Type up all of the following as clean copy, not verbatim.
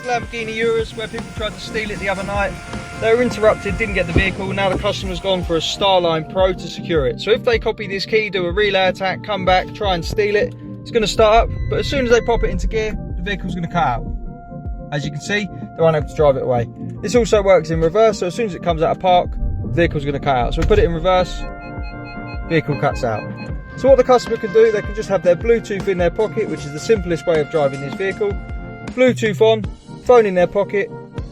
Lamborghini Urus, where people tried to steal it the other night. They were interrupted, didn't get the vehicle. Now the customer's gone for a Starline Pro to secure it. So if they copy this key, do a relay attack, come back, try and steal it, it's going to start up. But as soon as they pop it into gear, the vehicle's going to cut out. As you can see, they won't able to drive it away. This also works in reverse, so as soon as it comes out of park, the vehicle's going to cut out. So we put it in reverse, vehicle cuts out. So what the customer can do, they can just have their Bluetooth in their pocket, which is the simplest way of driving this vehicle. Bluetooth on, phone in their pocket,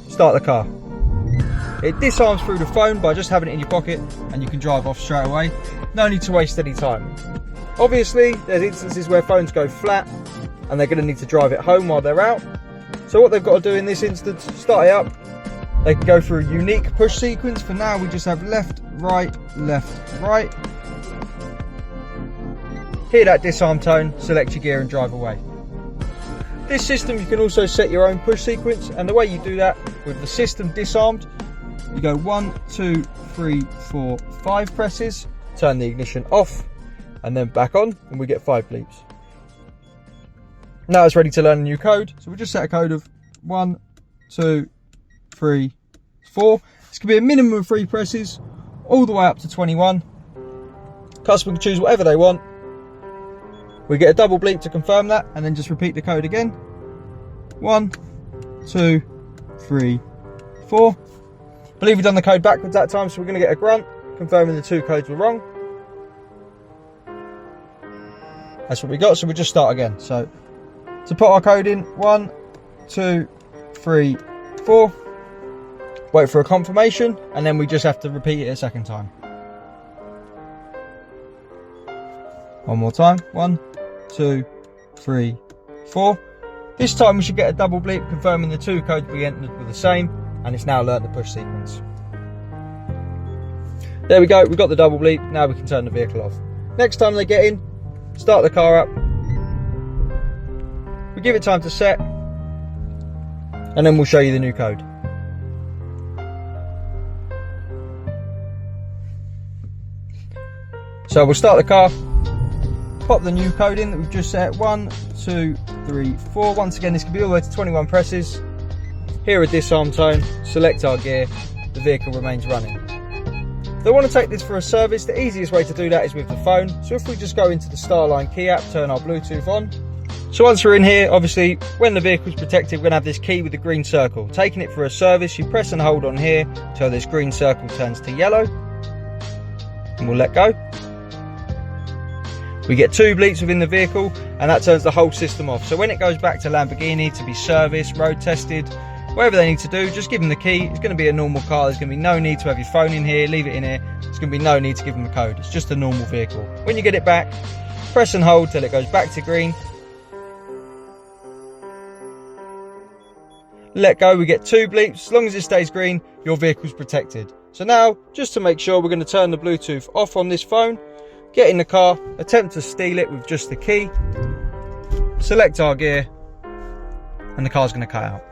start the car. It disarms through the phone by just having it in your pocket, and you can drive off straight away. No need to waste any time. Obviously, there's instances where phones go flat and they're going to need to drive it home while they're out. So what they've got to do in this instance, start it up. They can go through a unique push sequence. For now, we just have left, right, right. Hear that disarm tone, select your gear and drive away. This system, you can also set your own push sequence, and the way you do that, with the system disarmed, you go 1, 2, 3, 4, 5 presses, turn the ignition off, and then back on, and we get 5 bleeps. Now it's ready to learn a new code, so we'll just set a code of 1, 2, 3, 4. This can be a minimum of 3 presses, all the way up to 21. Customer can choose whatever they want. We get a double bleep to confirm that, and then just repeat the code again. 1, 2, 3, 4. I believe we've done the code backwards that time, so we're going to get a grunt, confirming the 2 codes were wrong. That's what we got, so we'll just start again. So, to put our code in, 1, 2, 3, 4. Wait for a confirmation, and then we just have to repeat it a second time. One more time. 1, 2, 3, 4. This time we should get a double bleep confirming the 2 codes we entered were the same, and it's now learnt the push sequence. There we go, we've got the double bleep. Now we can turn the vehicle off. Next time they get in, start the car up. We give it time to set, and then we'll show you the new code. So we'll start the car, pop the new code in that we've just set. 1, 2, 3, 4. Once again, this can be all the way to 21 presses. Hear a disarm tone, select our gear, the vehicle remains running. If they want to take this for a service, the easiest way to do that is with the phone. So if we just go into the Starline key app, turn our Bluetooth on. So once we're in here, obviously, when the vehicle's protected, we're going to have this key with the green circle. Taking it for a service, you press and hold on here till this green circle turns to yellow. And we'll let go. We get 2 bleeps within the vehicle, and that turns the whole system off. So when it goes back to Lamborghini to be serviced, road tested, whatever they need to do, just give them the key. It's going to be a normal car. There's going to be no need to have your phone in here, leave it in here. There's going to be no need to give them a code. It's just a normal vehicle. When you get it back, press and hold till it goes back to green. Let go, we get 2 bleeps. As long as it stays green, your vehicle's protected. So now, just to make sure, we're going to turn the Bluetooth off on this phone. Get in the car, attempt to steal it with just the key, select our gear, and the car's going to cut out,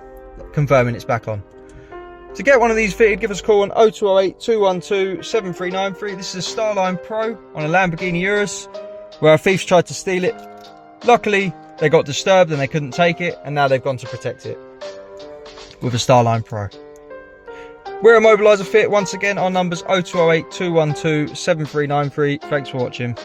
confirming it's back on. To get one of these fitted, give us a call on 0208 212 7393. This is a Starline Pro on a Lamborghini Urus, where our thieves tried to steal it. Luckily, they got disturbed and they couldn't take it, and now they've gone to protect it with a Starline Pro. We're Immobiliser Fit. Once again, our number's 0208 212 7393. Thanks for watching.